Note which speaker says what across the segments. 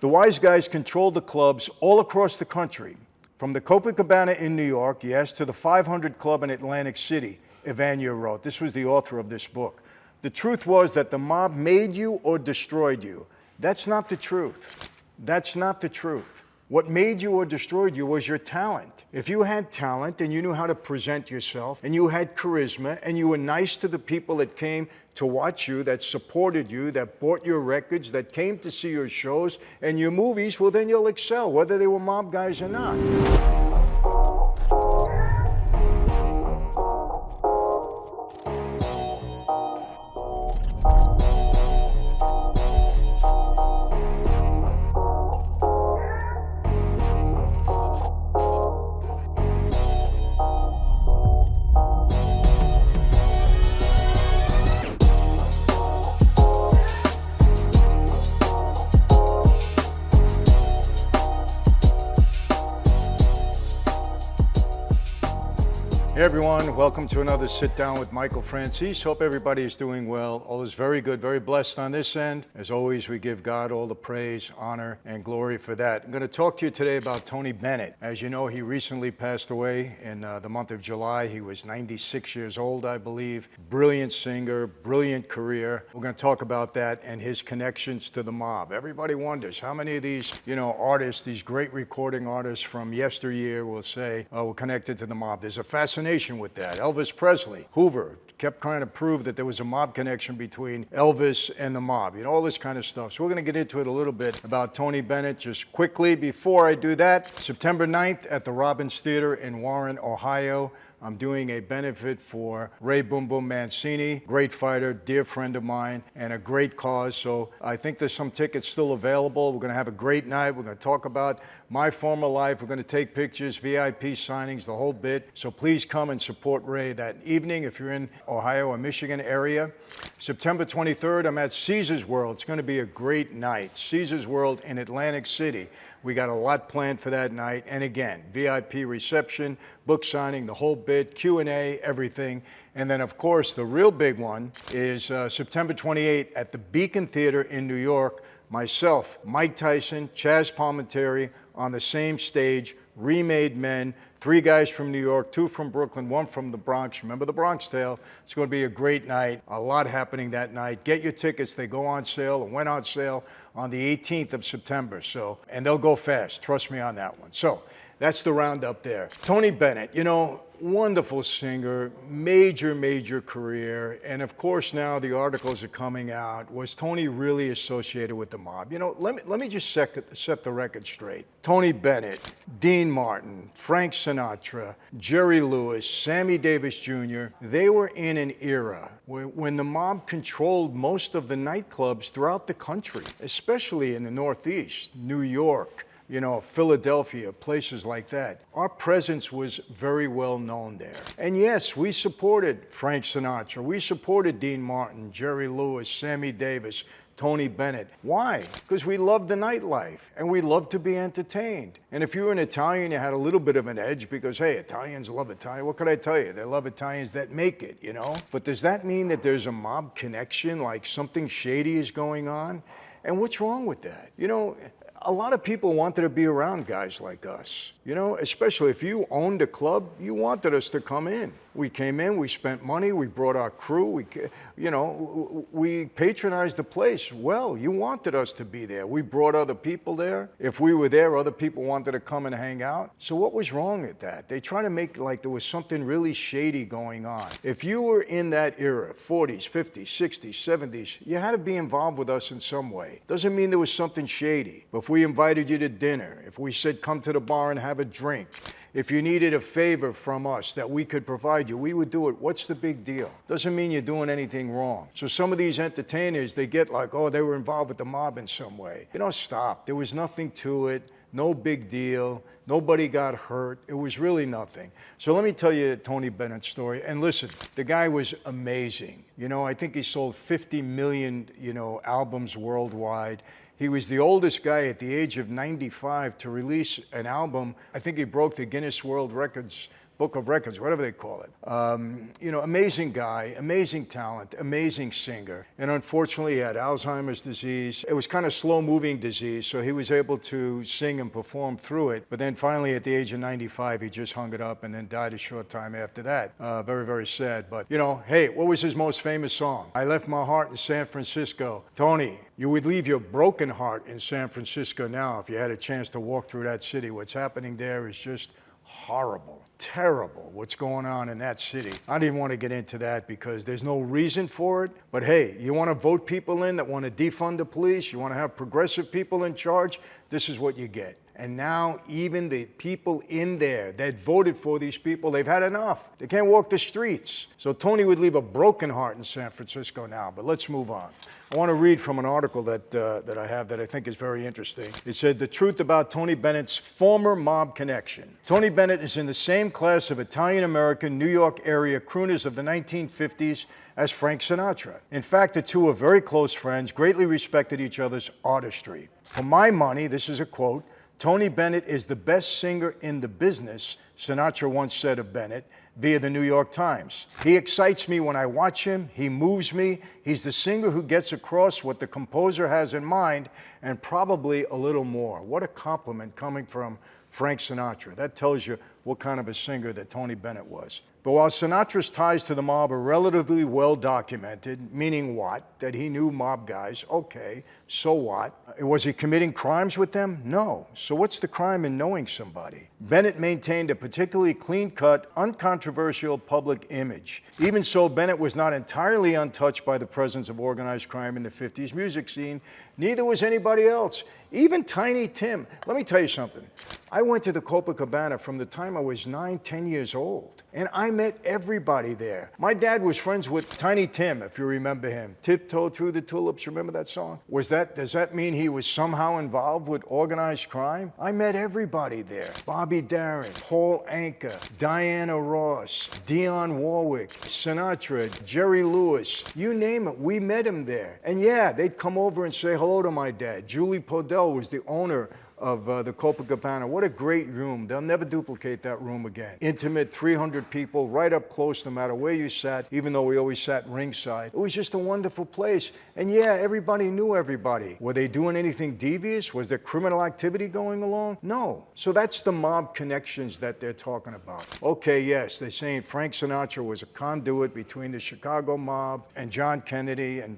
Speaker 1: The wise guys controlled the clubs all across the country. From the Copacabana in New York, yes, to the 500 Club in Atlantic City, Evania wrote. This was the author of this book. The truth was that the mob made you or destroyed you. That's not the truth. That's not the truth. What made you or destroyed you was your talent. If you had talent and you knew how to present yourself and you had charisma and you were nice to the people that came to watch you, that supported you, that bought your records, that came to see your shows and your movies, well, then you'll excel, whether they were mob guys or not. Hey everyone, welcome to another Sit Down with Michael Franzese. Hope everybody is doing well. All is very good, very blessed on this end. As always, we give God all the praise, honor, and glory for that. I'm going to talk to you today about Tony Bennett. As you know, he recently passed away in the month of July. He was 96 years old, I believe. Brilliant singer, brilliant career. We're going to talk about that and his connections to the mob. Everybody wonders how many of these, artists, these great recording artists from yesteryear will say, were connected to the mob. There's a fascination with that. Elvis Presley, Hoover, kept trying to prove that there was a mob connection between Elvis and the mob, all this kind of stuff. So we're going to get into it a little bit about Tony Bennett just quickly. Before I do that, September 9th at the Robbins Theater in Warren, Ohio, I'm doing a benefit for Ray Boom Boom Mancini, great fighter, dear friend of mine, and a great cause. So I think there's some tickets still available. We're going to have a great night. We're going to talk about my former life. We're going to take pictures, VIP signings, the whole bit. So please come and support Ray that evening if you're in Ohio or Michigan area. September 23rd, I'm at Caesars World. It's going to be a great night. Caesars World in Atlantic City. We got a lot planned for that night. And again, VIP reception, book signing, the whole bit, Q&A, everything. And then, of course, the real big one is September 28th at the Beacon Theater in New York. Myself, Mike Tyson, Chaz Palminteri on the same stage, Remade Men, 3 guys from New York, 2 from Brooklyn, 1 from the Bronx. Remember the Bronx Tale? It's going to be a great night. A lot happening that night. Get your tickets. They go on sale or went on sale on the 18th of September. And they'll go fast. Trust me on that one. So that's the roundup there. Tony Bennett, wonderful singer, major career. And of course now the articles are coming out. Was Tony really associated with the mob? Let me just set the record straight. Tony Bennett, Dean Martin, Frank Sinatra, Jerry Lewis, Sammy Davis Jr., they were in an era when the mob controlled most of the nightclubs throughout the country, especially in the Northeast, New York, Philadelphia, places like that. Our presence was very well known there. And yes, we supported Frank Sinatra. We supported Dean Martin, Jerry Lewis, Sammy Davis, Tony Bennett. Why? Because we loved the nightlife and we loved to be entertained. And if you were an Italian, you had a little bit of an edge because, hey, Italians love Italian. What could I tell you? They love Italians that make it, But does that mean that there's a mob connection, like something shady is going on? And what's wrong with that? A lot of people wanted to be around guys like us, especially if you owned a club, you wanted us to come in. We came in, we spent money, we brought our crew, we patronized the place. Well, you wanted us to be there. We brought other people there. If we were there, other people wanted to come and hang out. So what was wrong with that? They try to make like there was something really shady going on. If you were in that era, 40s, 50s, 60s, 70s, you had to be involved with us in some way. Doesn't mean there was something shady. But if we invited you to dinner, if we said come to the bar and have a drink, if you needed a favor from us that we could provide you, we would do it. What's the big deal? Doesn't mean you're doing anything wrong. So some of these entertainers, they get like, oh, they were involved with the mob in some way. Stop. There was nothing to it. No big deal. Nobody got hurt. It was really nothing. So let me tell you Tony Bennett's story. And listen, the guy was amazing. I think he sold 50 million, albums worldwide. He was the oldest guy at the age of 95 to release an album. I think he broke the Guinness World Records book of records, whatever they call it. Amazing guy, amazing talent, amazing singer. And unfortunately, he had Alzheimer's disease. It was kind of slow-moving disease, so he was able to sing and perform through it. But then finally, at the age of 95, he just hung it up and then died a short time after that. Very, very sad. But, hey, what was his most famous song? I left my heart in San Francisco. Tony, you would leave your broken heart in San Francisco now if you had a chance to walk through that city. What's happening there is just horrible, terrible what's going on in that city. I didn't want to get into that because there's no reason for it. But hey, you want to vote people in that want to defund the police, you want to have progressive people in charge, this is what you get. And now even the people in there that voted for these people, they've had enough. They can't walk the streets. So Tony would leave a broken heart in San Francisco now, but let's move on. I want to read from an article that I have that I think is very interesting. It said, the truth about Tony Bennett's former mob connection. Tony Bennett is in the same class of Italian-American New York area crooners of the 1950s as Frank Sinatra. In fact, the two are very close friends, greatly respected each other's artistry. For my money, this is a quote, Tony Bennett is the best singer in the business, Sinatra once said of Bennett, via the New York Times. He excites me when I watch him. He moves me. He's the singer who gets across what the composer has in mind and probably a little more. What a compliment coming from Frank Sinatra. That tells you what kind of a singer that Tony Bennett was. But while Sinatra's ties to the mob are relatively well documented, meaning what? That he knew mob guys, okay, so what? Was he committing crimes with them? No. So what's the crime in knowing somebody? Bennett maintained a particularly clean-cut, uncontroversial public image. Even so, Bennett was not entirely untouched by the presence of organized crime in the 50s music scene. Neither was anybody else. Even Tiny Tim. Let me tell you something. I went to the Copacabana from the time I was 9, 10 years old. And I met everybody there. My dad was friends with Tiny Tim, if you remember him. Tiptoe Through the Tulips, remember that song? Does that mean he was somehow involved with organized crime? I met everybody there. Bobby Darin, Paul Anka, Diana Ross, Dionne Warwick, Sinatra, Jerry Lewis, you name it, we met him there. And yeah, they'd come over and say hello to my dad. Julie Podell was the owner of the Copacabana. What a great room. They'll never duplicate that room again. Intimate, 300 people, right up close no matter where you sat, even though we always sat ringside. It was just a wonderful place. And yeah, everybody knew everybody. Were they doing anything devious? Was there criminal activity going along? No. So that's the mob connections that they're talking about. Okay, yes, they're saying Frank Sinatra was a conduit between the Chicago mob and John Kennedy, and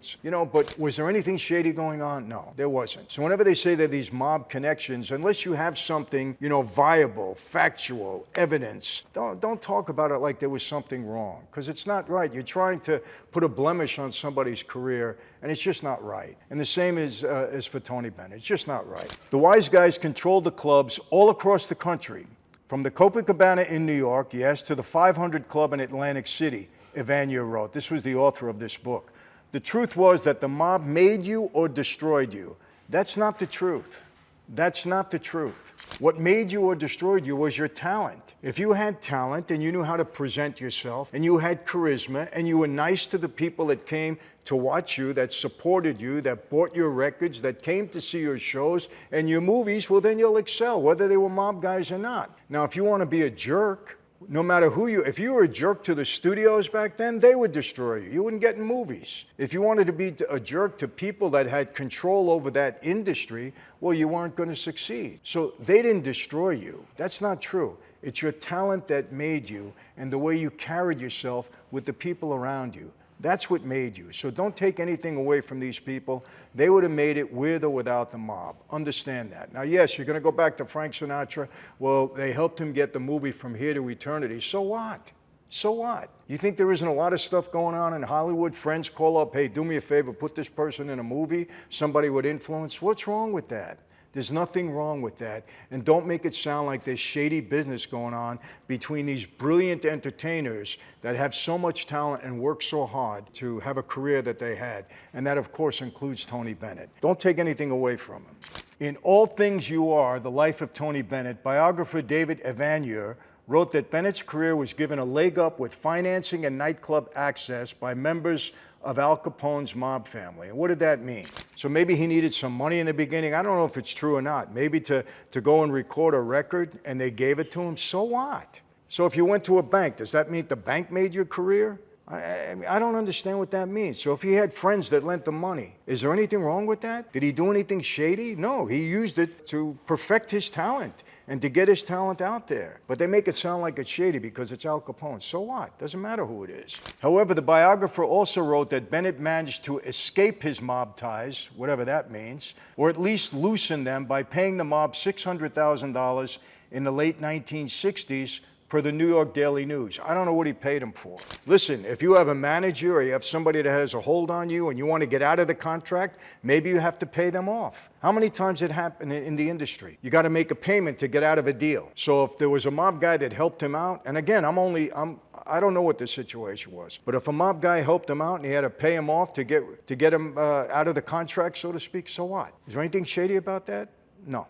Speaker 1: but was there anything shady going on? No, there wasn't. So whenever they say that these mob connections, unless you have something, viable, factual, evidence, don't talk about it like there was something wrong, because it's not right. You're trying to put a blemish on somebody's career, and it's just not right. And the same is for Tony Bennett. It's just not right. The wise guys controlled the clubs all across the country, from the Copacabana in New York, yes, to the 500 Club in Atlantic City, Evanier wrote. This was the author of this book. The truth was that the mob made you or destroyed you. That's not the truth. That's not the truth. What made you or destroyed you was your talent. If you had talent and you knew how to present yourself and you had charisma and you were nice to the people that came to watch you, that supported you, that bought your records, that came to see your shows and your movies, well, then you'll excel, whether they were mob guys or not. Now, if you want to be a jerk, no matter if you were a jerk to the studios back then, they would destroy you. You wouldn't get in movies. If you wanted to be a jerk to people that had control over that industry, well, you weren't going to succeed. So they didn't destroy you. That's not true. It's your talent that made you and the way you carried yourself with the people around you. That's what made you. So don't take anything away from these people. They would have made it with or without the mob. Understand that. Now, yes, you're going to go back to Frank Sinatra. Well, they helped him get the movie From Here to Eternity. So what? So what? You think there isn't a lot of stuff going on in Hollywood? Friends call up, hey, do me a favor, put this person in a movie, somebody with influence. What's wrong with that? There's nothing wrong with that. And don't make it sound like there's shady business going on between these brilliant entertainers that have so much talent and work so hard to have a career that they had. And that, of course, includes Tony Bennett. Don't take anything away from him. In All Things You Are, The Life of Tony Bennett, biographer David Evanier wrote that Bennett's career was given a leg up with financing and nightclub access by members of Al Capone's mob family. And what did that mean? So maybe he needed some money in the beginning. I don't know if it's true or not. Maybe to go and record a record and they gave it to him. So what? So if you went to a bank, does that mean the bank made your career? I don't understand what that means. So if he had friends that lent him money, is there anything wrong with that? Did he do anything shady? No, he used it to perfect his talent and to get his talent out there. But they make it sound like it's shady because it's Al Capone. So what? Doesn't matter who it is. However, the biographer also wrote that Bennett managed to escape his mob ties, whatever that means, or at least loosen them by paying the mob $600,000 in the late 1960s per the New York Daily News. I don't know what he paid him for. Listen, if you have a manager or you have somebody that has a hold on you and you want to get out of the contract, maybe you have to pay them off. How many times it happened in the industry? You got to make a payment to get out of a deal. So if there was a mob guy that helped him out, and again, I don't know what the situation was, but if a mob guy helped him out and he had to pay him off to get him out of the contract, so to speak, so what? Is there anything shady about that? No.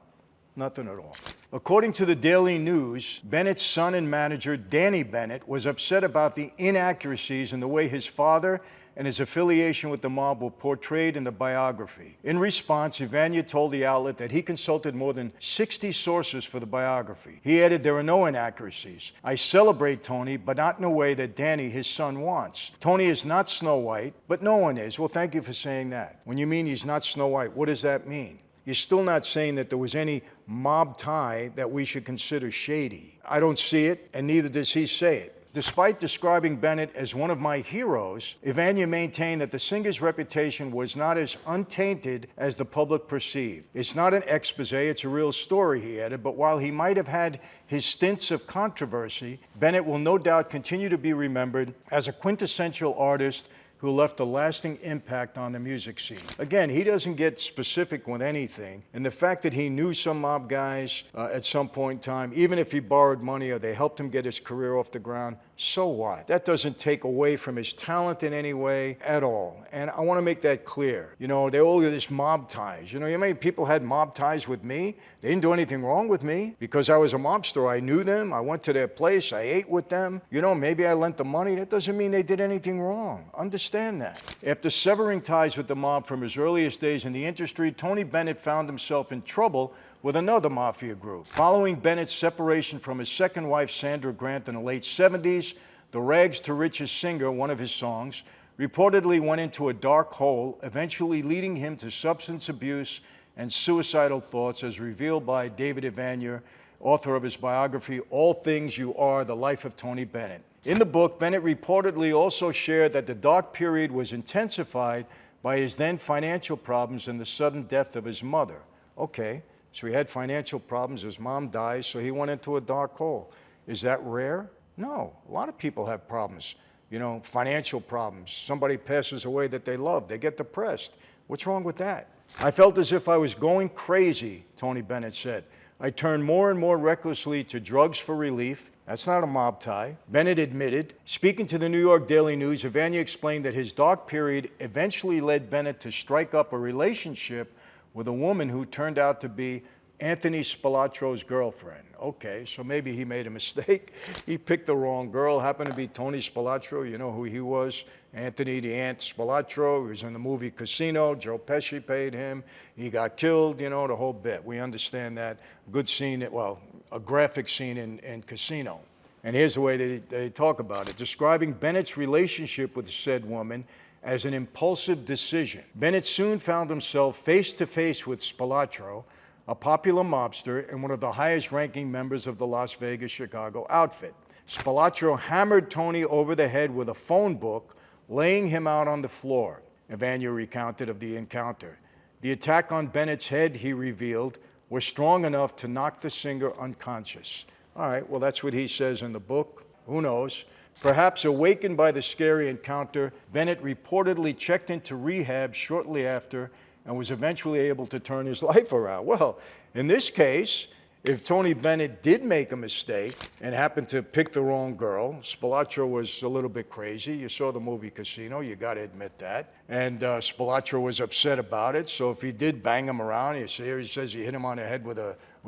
Speaker 1: Nothing at all. According to the Daily News, Bennett's son and manager, Danny Bennett, was upset about the inaccuracies in the way his father and his affiliation with the mob were portrayed in the biography. In response, Evania told the outlet that he consulted more than 60 sources for the biography. He added, "There are no inaccuracies. I celebrate Tony, but not in a way that Danny, his son, wants. Tony is not Snow White, but no one is." Well, thank you for saying that. When you mean he's not Snow White, what does that mean? You're still not saying that there was any mob tie that we should consider shady. I don't see it, and neither does he say it. Despite describing Bennett as one of my heroes, Evania maintained that the singer's reputation was not as untainted as the public perceived. It's not an expose, it's a real story, he added, but while he might have had his stints of controversy, Bennett will no doubt continue to be remembered as a quintessential artist who left a lasting impact on the music scene. Again, he doesn't get specific with anything, and the fact that he knew some mob guys at some point in time, even if he borrowed money or they helped him get his career off the ground, so what? That doesn't take away from his talent in any way at all, and I want to make that clear. You know, they all get this mob ties. You know, how many people had mob ties with me? They didn't do anything wrong with me. Because I was a mobster, I knew them, I went to their place, I ate with them. You know, maybe I lent them money. That doesn't mean they did anything wrong. Understand that. After severing ties with the mob from his earliest days in the industry, Tony Bennett found himself in trouble with another Mafia group. Following Bennett's separation from his second wife, Sandra Grant, in the late 70s, the Rags to Riches singer, one of his songs, reportedly went into a dark hole, eventually leading him to substance abuse and suicidal thoughts, as revealed by David Evania, author of his biography, All Things You Are, The Life of Tony Bennett. In the book, Bennett reportedly also shared that the dark period was intensified by his then financial problems and the sudden death of his mother. Okay, so he had financial problems, his mom dies, so he went into a dark hole. Is that rare? No, a lot of people have problems. You know, financial problems. Somebody passes away that they love, they get depressed. What's wrong with that? I felt as if I was going crazy, Tony Bennett said. I turned more and more recklessly to drugs for relief. That's not a mob tie. Bennett admitted. Speaking to the New York Daily News, Evania explained that his dark period eventually led Bennett to strike up a relationship with a woman who turned out to be Anthony Spilatro's girlfriend. Okay, so maybe he made a mistake. He picked the wrong girl, happened to be Tony Spilatro. You know who he was, Anthony the Ant Spilatro. He was in the movie Casino. Joe Pesci paid him. He got killed, you know, the whole bit. We understand that. Good scene, well, a graphic scene in Casino. And here's the way they talk about it. Describing Bennett's relationship with said woman as an impulsive decision. Bennett soon found himself face to face with Spilatro, a popular mobster and one of the highest-ranking members of the Las Vegas-Chicago outfit. Spilatro hammered Tony over the head with a phone book, laying him out on the floor. Evania recounted of the encounter. The attack on Bennett's head, he revealed, was strong enough to knock the singer unconscious. All right, well, that's what he says in the book. Who knows? Perhaps awakened by the scary encounter, Bennett reportedly checked into rehab shortly after and was eventually able to turn his life around. Well, in this case, if Tony Bennett did make a mistake and happened to pick the wrong girl, Spilatro was a little bit crazy. You saw the movie Casino, you got to admit that. And Spilatro was upset about it, so if he did bang him around, you see here he says he hit him on the head with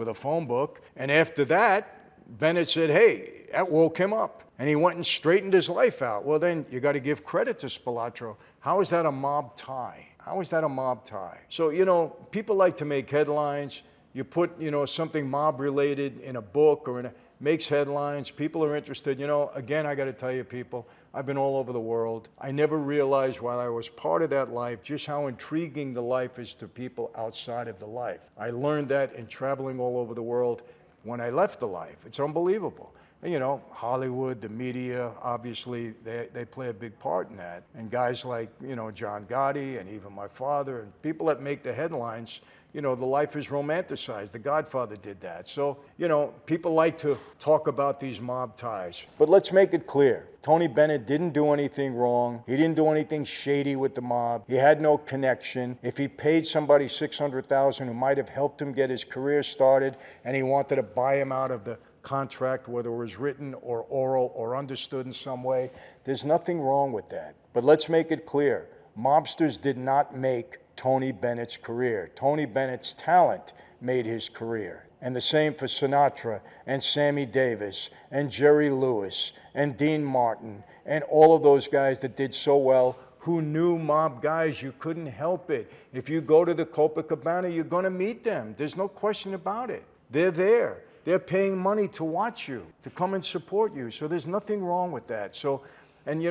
Speaker 1: a phone book. And after that, Bennett said, hey, that woke him up. And he went and straightened his life out. Well, then you got to give credit to Spilatro. How is that a mob tie? How is that a mob tie? So, you know, people like to make headlines. you put, something mob related in a book or makes headlines. People are interested. Again, I got to tell you, people, I've been all over the world. I never realized while I was part of that life just how intriguing the life is to people outside of the life. I learned that in traveling all over the world when I left the life. It's unbelievable. Hollywood, the media, obviously, they play a big part in that. And guys like, John Gotti and even my father and people that make the headlines, the life is romanticized. The Godfather did that. So, people like to talk about these mob ties. But let's make it clear. Tony Bennett didn't do anything wrong. He didn't do anything shady with the mob. He had no connection. If he paid somebody $600,000 who might have helped him get his career started and he wanted to buy him out of the contract, whether it was written or oral or understood in some way, there's nothing wrong with that. But let's make it clear. Mobsters did not make Tony Bennett's career. Tony Bennett's talent made his career. And the same for Sinatra and Sammy Davis and Jerry Lewis and Dean Martin and all of those guys that did so well who knew mob guys. You couldn't help it. If you go to the Copacabana, you're going to meet them. There's no question about it. They're there. They're paying money to watch you, to come and support you. So there's nothing wrong with that. So, and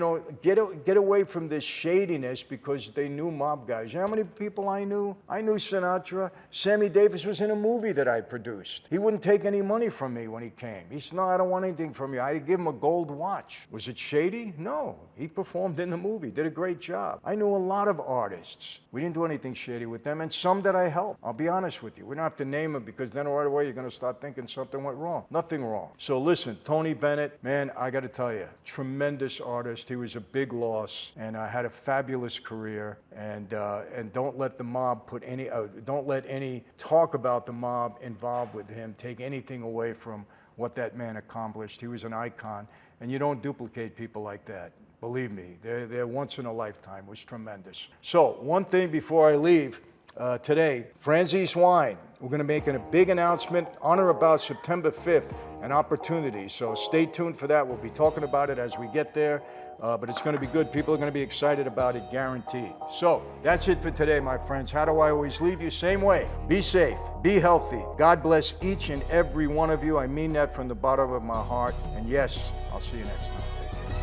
Speaker 1: get away from this shadiness because they knew mob guys. You know how many people I knew? I knew Sinatra. Sammy Davis was in a movie that I produced. He wouldn't take any money from me when he came. He said, no, I don't want anything from you. I'd give him a gold watch. Was it shady? No. He performed in the movie, did a great job. I knew a lot of artists. We didn't do anything shady with them, and some that I helped. I'll be honest with you. We don't have to name them because then right away you're going to start thinking something went wrong. Nothing wrong. So listen, Tony Bennett, man, I got to tell you, tremendous artist. He was a big loss, and I had a fabulous career. And don't let the mob don't let any talk about the mob involved with him take anything away from what that man accomplished. He was an icon, and you don't duplicate people like that. Believe me, they're once in a lifetime. It was tremendous. So one thing before I leave today, Franzese Wine. We're going to make a big announcement on or about September 5th, an opportunity. So stay tuned for that. We'll be talking about it as we get there. But it's going to be good. People are going to be excited about it, guaranteed. So that's it for today, my friends. How do I always leave you? Same way. Be safe. Be healthy. God bless each and every one of you. I mean that from the bottom of my heart. And yes, I'll see you next time. Take care.